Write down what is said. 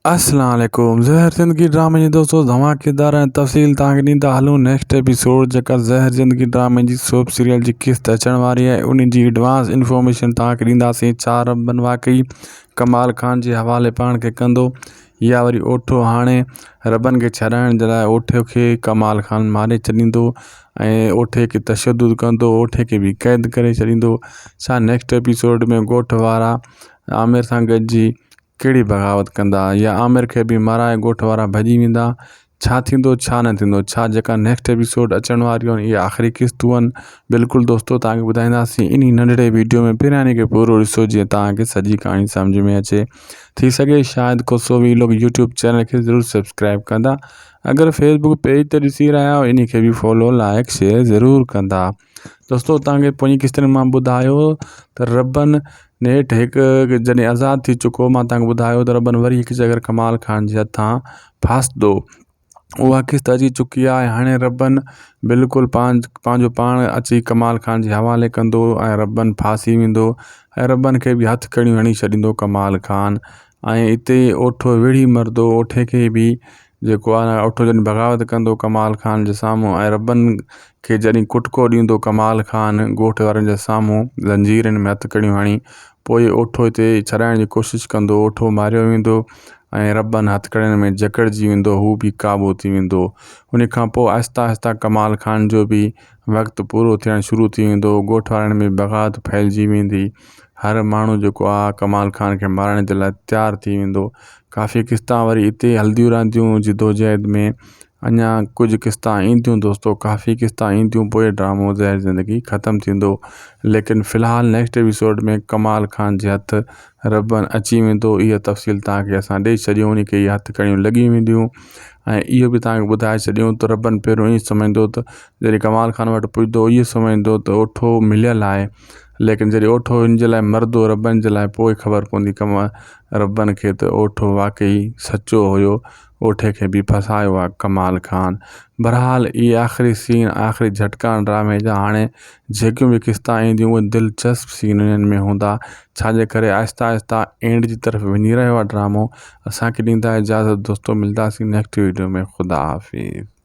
अस्सलाम वालेकुम। ज़हर ज़िंदगी ड्रामे जी दोस्तों धमाकेदार ऐं तफ़सील तव्हांखे ॾींदा हलूं नेक्स्ट एपिसोड जेका ज़हर ज़िंदगी ड्रामे जी सोप सीरियल जी क़िस्त अचण वारी आहे उन जी एडवांस इंफॉर्मेशन तव्हांखे ॾींदासीं। छा रबन वाकई कमाल खान जे हवाले पाण खे कंदो या वरी ओठो हाणे रबन खे छॾाइण जे लाइ ओठे खे कमाल खान मारे छॾींदो ऐं ओठे खे तशद्दुद कंदो, ओठे खे बि क़ैद करे छॾींदो। छा नेक्स्ट एपिसोड में ॻोठ वारा आमिर सां गॾिजी कहिड़ी बग़ावत कंदा या आमिर खे बि माराए ॻोठ वारा भॼी वेंदा? छा थींदो छा न थींदो, छा जेका नेक्स्ट एपिसोड अचण वारियूं आहिनि इहे आख़िरी क़िस्तूं आहिनि? बिल्कुलु दोस्तों तव्हांखे ॿुधाईंदासीं इन नंढड़े वीडियो में। पहिरियां खे पूरो ॾिसो जीअं तव्हांखे सॼी कहाणी सम्झ में अचे। थी सघे शायदि को सो भी लोग यूट्यूब चैनल खे ज़रूरु सब्सक्राइब कंदा। अगर फेसबुक पेज ते ॾिसी रहिया आहियो इन खे भी फॉलो लाइक शेयर ज़रूरु कंदा। दोस्तों तव्हांखे पोइ किस्तनि मां ॿुधायो त रबन नेठि हिकु जॾहिं आज़ादु थी चुको, मां तव्हांखे ॿुधायो त रबन वरी हिकु जगह कमाल खान जे हथां फासदो। उहा किस्त अची चुकी आहे। हाणे रबन बिल्कुलु पंहिंजो पाण अची कमाल खान जे हवाले कंदो ऐं रबन फासी वेंदो ऐं रबन खे बि हथकड़ियूं हणी छॾींदो कमाल खान। ऐं हिते ओठो विढ़ी मरंदो, ओठे खे बि जेको आहे ओठो जॾहिं बग़ावत कंदो कमाल खान जे साम्हूं ऐं रबन खे जॾहिं कुटको ॾींदो कमाल खान ॻोठ वारनि जे साम्हूं ज़ंजीरनि में हथकड़ियूं हणी, पोइ ओठो हिते छॾाइण जी कोशिशि कंदो, ओठो मारियो वेंदो ऐं रबन हथकड़ियुनि में जकड़जी वेंदो, हू बि क़ाबू थी वेंदो। उन खां पोइ आहिस्ता आहिस्ता कमाल खान जो बि वक़्तु पूरो थियणु शुरू थी वेंदो, ॻोठ वारनि में बग़ावत फैलिजी वेंदी, हर माण्हू जेको आहे कमाल खान खे मारण जे लाइ तयारु थी वेंदो। काफ़ी क़िस्तां वरी हिते हलंदियूं रहंदियूं जिदोजहद में, अञा कुझु क़िस्तां ईंदियूं दोस्तों, काफ़ी क़िस्तां ईंदियूं, पोइ ड्रामो ज़हर ज़िंदगी ख़तमु थींदो। लेकिन फ़िलहाल नेक्स्ट एपिसोड में कमाल खान जे हथ रबन अची वेंदो। इहा तफ़सील तव्हांखे असां ॾेई छॾियूं, उन खे इहे हथकड़ियूं लॻी वेंदियूं ऐं इहो बि तव्हांखे ॿुधाए छॾियूं त रबन पहिरियों ईअं सम्झंदो त जॾहिं कमाल खान वटि पुॼंदो इहो सम्झंदो त ओठो मिलियलु आहे, लेकिन जॾहिं ओठो हिन जे लाइ मरंदो रबन जे लाइ, पोइ ख़बर पवंदी रबन खे त ओठो वाकई सचो हुयो, ओठे खे बि फसायो आहे कमाल खान। बहरहाल इहे आख़िरी सीन आख़िरी झटका ड्रामे जा। हाणे जेकियूं बि क़िस्तां ईंदियूं उहे दिलचस्प सीन इन्हनि में हूंदा, छाजे करे आहिस्ता आहिस्ता एंड जी तरफ़ वञी रहियो आहे ड्रामो। असांखे ॾींदा इजाज़त दोस्तों, मिलंदासीं नेक्स्ट वीडियो में। ख़ुदा हाफ़िज़।